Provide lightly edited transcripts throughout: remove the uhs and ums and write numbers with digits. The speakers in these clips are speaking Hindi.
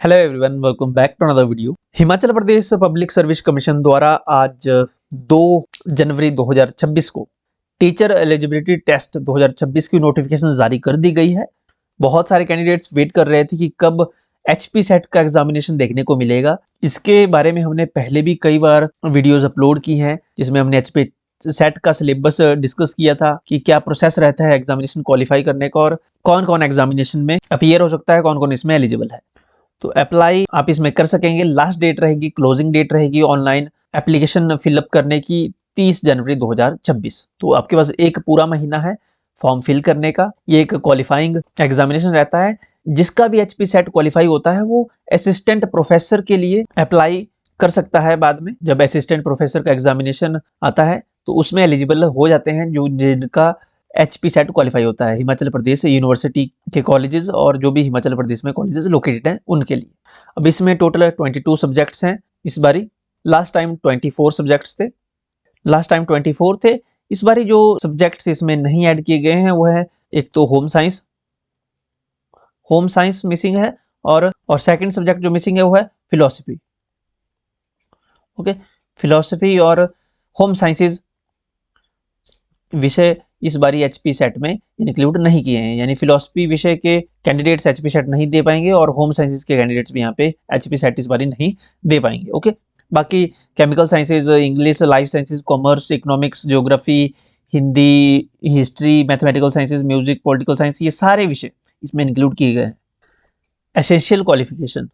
Hello everyone, welcome back to another video. Himachal Pradesh public service commission द्वारा आज 2 जनवरी 2026 को टीचर एलिजिबिलिटी टेस्ट 2026 की नोटिफिकेशन जारी कर दी गई है। बहुत सारे कैंडिडेट्स वेट कर रहे थे कि कब एचपी सेट का एग्जामिनेशन देखने को मिलेगा। इसके बारे में हमने पहले भी कई बार वीडियोस अपलोड की हैं, जिसमें हमने एचपी सेट का सिलेबस डिस्कस किया था कि क्या प्रोसेस रहता है एग्जामिनेशन क्वालिफाई करने का और कौन कौन एग्जामिनेशन में अपीयर हो सकता है, कौन कौन इसमें एलिजिबल है। तो अप्लाई आप इसमें कर सकेंगे। लास्ट डेट रहेगी, क्लोजिंग डेट रहेगी ऑनलाइन एप्लीकेशन फिलअप करने की 30 जनवरी 2026। तो आपके पास एक पूरा महीना है फॉर्म फिल करने का। ये एक क्वालिफाइंग एग्जामिनेशन रहता है। जिसका भी एचपी सेट क्वालिफाई होता है वो असिस्टेंट प्रोफेसर के लिए अप्लाई कर सकता है। बाद में जब असिस्टेंट प्रोफेसर का एग्जामिनेशन आता है तो उसमें एलिजिबल हो जाते हैं जो जिनका एचपी सेट क्वालिफाई होता है हिमाचल प्रदेश यूनिवर्सिटी के कॉलेजेस और जो भी हिमाचल प्रदेश में कॉलेजेस लोकेटेड हैं उनके लिए। अब इसमें टोटल 22 सब्जेक्ट्स हैं इस बारी। लास्ट टाइम 24 सब्जेक्ट्स थे। लास्ट टाइम 24 थे। इस बारी जो सब्जेक्ट्स इसमें नहीं ऐड किए गए हैं वो है, एक तो होम साइंस मिसिंग है और सेकंड सब्जेक्ट जो मिसिंग है वो है फिलोसफी। ओके, फिलोसफी और होम साइंसेज विषय इस बारी एचपी सेट में इंक्लूड नहीं किए हैं, यानी फिलोसफी विषय के कैंडिडेट्स एचपी सेट नहीं दे पाएंगे और होम साइंसेज के कैंडिडेट्स भी यहाँ पे एचपी सेट इस बारी नहीं दे पाएंगे। ओके, बाकी chemical sciences, English, life sciences, commerce, economics, geography, Hindi, history, mathematical sciences, music, political science, ये सारे विषय इसमें इंक्लूड किए गए हैं। एसेंशियल क्वालिफिकेशन,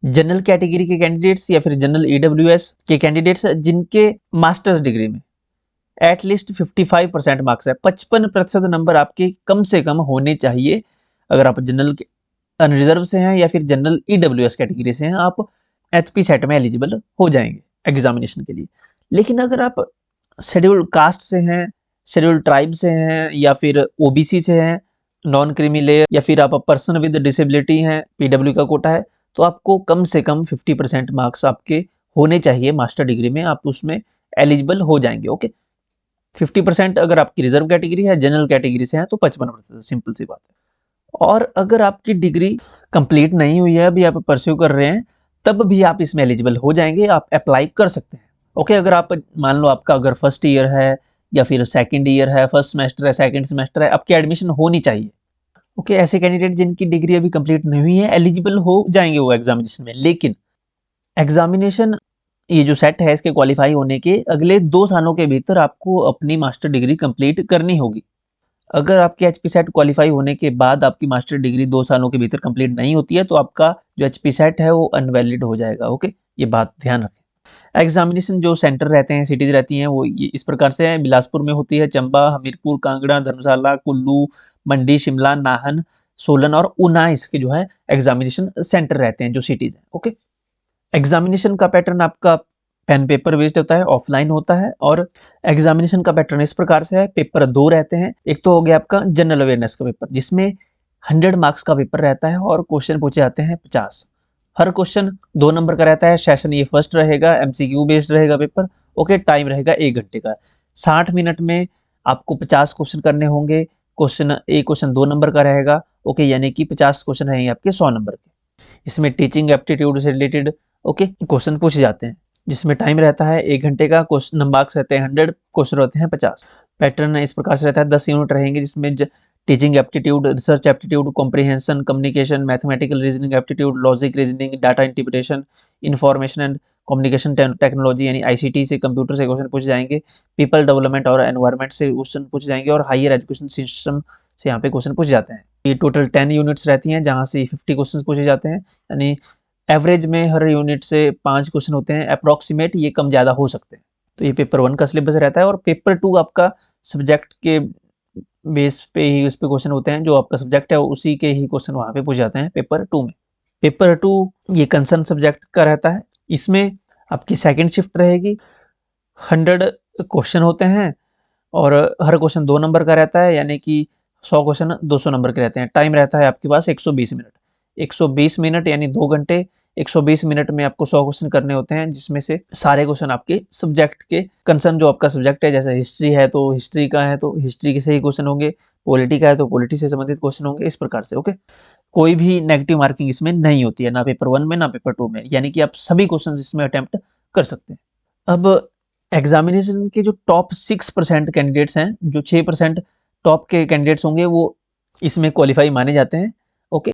जनरल कैटेगरी के कैंडिडेट्स या फिर जनरल ईडब्ल्यूएस के कैंडिडेट्स जिनके मास्टर्स डिग्री में एटलीस्ट 55% मार्क्स है, 55% नंबर आपके कम से कम होने चाहिए। अगर आप जनरल अनरिजर्व से हैं या फिर जनरल ईडब्ल्यूएस कैटेगरी से हैं, आप एचपी सेट में एलिजिबल हो जाएंगे एग्जामिनेशन के लिए। लेकिन अगर आप शेड्यूल्ड कास्ट से हैं, शेड्यूल्ड ट्राइब से हैं या फिर ओबीसी से हैं, नॉन क्रीमी लेयर, या फिर आप पर्सन विद डिसेबिलिटी हैं, पीडब्ल्यू का कोटा है, तो आपको कम से कम 50% मार्क्स आपके होने चाहिए मास्टर डिग्री में, आप उसमें एलिजिबल हो जाएंगे। ओके, 50% अगर आपकी रिजर्व कैटेगरी है, जनरल कैटेगरी से है तो 55%, सिंपल सी बात है। और अगर आपकी डिग्री कंप्लीट नहीं हुई है, अभी आप परस्यू कर रहे हैं, तब भी आप इसमें एलिजिबल हो जाएंगे, आप अप्लाई कर सकते हैं। ओके, अगर आप मान लो आपका अगर फर्स्ट ईयर है या फिर सेकंड ईयर है, फर्स्ट सेमेस्टर है, सेकंड सेमेस्टर है, आपकी एडमिशन होनी चाहिए। ओके, ऐसे कैंडिडेट जिनकी डिग्री अभी कंप्लीट नहीं हुई है एलिजिबल हो जाएंगे वो एग्जामिनेशन में। लेकिन एग्जामिनेशन ये जो सेट है इसके क्वालिफाई होने के अगले 2 सालों के भीतर आपको अपनी मास्टर डिग्री कंप्लीट करनी होगी। अगर आपके एचपी सेट क्वालिफाई होने के बाद आपकी मास्टर डिग्री 2 सालों के भीतर कंप्लीट नहीं होती है तो आपका जो एचपी सेट है वो अनवैलिड हो जाएगा। ओके, ये बात ध्यान रखें। एग्जामिनेशन जो सेंटर रहते हैं, सिटीज रहती हैं, वो ये इस प्रकार से है। बिलासपुर में होती है, चंबा, हमीरपुर, कांगड़ा, धर्मशाला, कुल्लू, मंडी, शिमला, नाहन, सोलन और ऊना इसके जो है एग्जामिनेशन सेंटर रहते हैं, जो सिटीज हैं। ओके, एग्जामिनेशन का पैटर्न आपका पेन पेपर बेस्ड होता है, ऑफलाइन होता है। और एग्जामिनेशन का पैटर्न इस प्रकार से है, पेपर 2 रहते हैं। एक तो हो गया आपका जनरल अवेयरनेस का पेपर, जिसमें 100 मार्क्स का पेपर रहता है और क्वेश्चन पूछे जाते हैं 50। हर क्वेश्चन 2 नंबर का रहता है। सेशन ये फर्स्ट रहेगा, एमसीक्यू बेस्ड रहेगा पेपर। ओके, टाइम रहेगा 1 घंटे का। 60 मिनट में आपको 50 क्वेश्चन करने होंगे। एक क्वेश्चन 2 नंबर का रहेगा। ओके, यानी कि 50 क्वेश्चन रहेंगे आपके 100 नंबर के। इसमें टीचिंग एप्टीट्यूड से रिलेटेड ओके क्वेश्चन पूछे जाते हैं, जिसमें टाइम रहता है 1 घंटे का। क्वेश्चन मार्क्स रहते हैं 100, क्वेश्चन रहते हैं 50। पैटर्न इस प्रकार से रहता है, 10 यूनिट रहेंगे, जिसमें teaching aptitude, research aptitude, comprehension, communication, mathematical reasoning aptitude, logic reasoning, data interpretation, information and communication technology यानी आईसीटी से, कंप्यूटर से क्वेश्चन पूछे जाएंगे। पीपल डेवलपमेंट और एनवायरमेंट से क्वेश्चन पूछे जाएंगे और हायर एजुकेशन सिस्टम से यहाँ पे क्वेश्चन पूछे जाते हैं। ये टोटल 10 यूनिट्स रहती हैं, जहाँ से 50 क्वेश्चन पूछे जाते हैं। यानी एवरेज में हर यूनिट से 5 क्वेश्चन होते हैं, अप्रॉक्सीमेट ये कम ज़्यादा हो सकते हैं। तो ये पेपर 1 का सिलेबस रहता है। और पेपर 2 आपका सब्जेक्ट के बेस पे ही उस पे क्वेश्चन होते हैं, जो आपका सब्जेक्ट है उसी के ही क्वेश्चन वहाँ पे पूछे जाते हैं पेपर 2 में। पेपर 2 ये कंसर्न सब्जेक्ट का रहता है। इसमें आपकी सेकेंड शिफ्ट रहेगी। 100 क्वेश्चन होते हैं और हर क्वेश्चन 2 नंबर का रहता है, यानी कि 100 क्वेश्चन 200 नंबर के रहते हैं। टाइम रहता है आपके पास 120 मिनट। 120 मिनट यानी 2 घंटे। 120 मिनट में आपको 100 क्वेश्चन करने होते हैं, जिसमें से सारे क्वेश्चन आपके सब्जेक्ट के कंसर्न जो आपका सब्जेक्ट है, जैसे हिस्ट्री है तो हिस्ट्री का है तो हिस्ट्री के से ही क्वेश्चन होंगे, पॉलिटी का है तो पॉलिटी से संबंधित क्वेश्चन होंगे, इस प्रकार से। ओके, कोई भी नेगेटिव मार्किंग इसमें नहीं होती है, ना पेपर 1 में ना पेपर 2 में, यानी कि आप सभी क्वेश्चंस इसमें अटेम्प्ट कर सकते हैं। अब एग्जामिनेशन के जो टॉप 6% कैंडिडेट्स हैं, जो 6% टॉप के कैंडिडेट्स होंगे वो इसमें क्वालिफाई माने जाते हैं। ओके,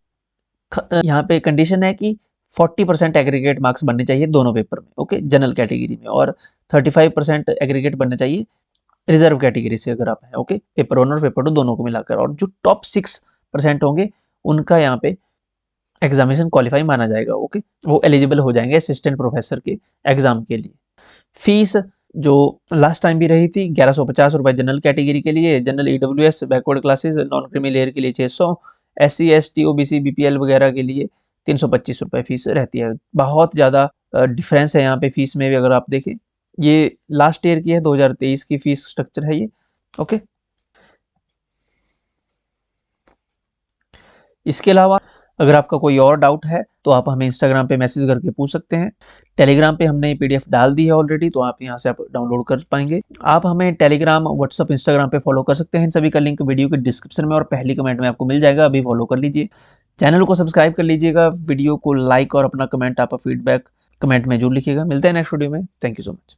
यहाँ पे कंडीशन है कि 40% एग्रीगेट मार्क्स बनने चाहिए दोनों पेपर में, ओके, जनरल कैटेगरी में, और 35% एग्रीगेट बनने चाहिए रिजर्व कैटेगरी से अगर आप हैं, ओके, पेपर 1 और पेपर 2 दोनों को मिलाकर। और जो टॉप 6% होंगे उनका यहाँ पे एग्जामिनेशन क्वालिफाई माना जाएगा, ओके, वो एलिजिबल हो जाएंगे असिस्टेंट प्रोफेसर के एग्जाम के लिए। फीस जो लास्ट टाइम भी रही थी 1150 रुपये जनरल कैटेगरी के लिए, general EWS backward classes non creamy layer के लिए 600, SC ST OBC BPL वगैरह के लिए 325 रुपये फीस रहती है। बहुत ज़्यादा डिफरेंस है यहाँ पे फीस में भी, अगर आप देखें ये लास्ट ईयर की है, 2023 की फीस स्ट्रक्चर है ये, ओके। इसके अलावा अगर आपका कोई और डाउट है तो आप हमें इंस्टाग्राम पे मैसेज करके पूछ सकते हैं। टेलीग्राम पे हमने PDF डाल दी है ऑलरेडी, तो आप यहाँ से आप डाउनलोड कर पाएंगे। आप हमें टेलीग्राम, व्हाट्सअप, इंस्टाग्राम पे फॉलो कर सकते हैं। इन सभी का लिंक वीडियो के डिस्क्रिप्शन में और पहली कमेंट में आपको मिल जाएगा, अभी फॉलो कर लीजिए। चैनल को सब्सक्राइब कर लीजिएगा, वीडियो को लाइक और अपना कमेंट, आप फीडबैक कमेंट में जरूर लिखिएगा। मिलते हैं नेक्स्ट वीडियो में। Thank you so much.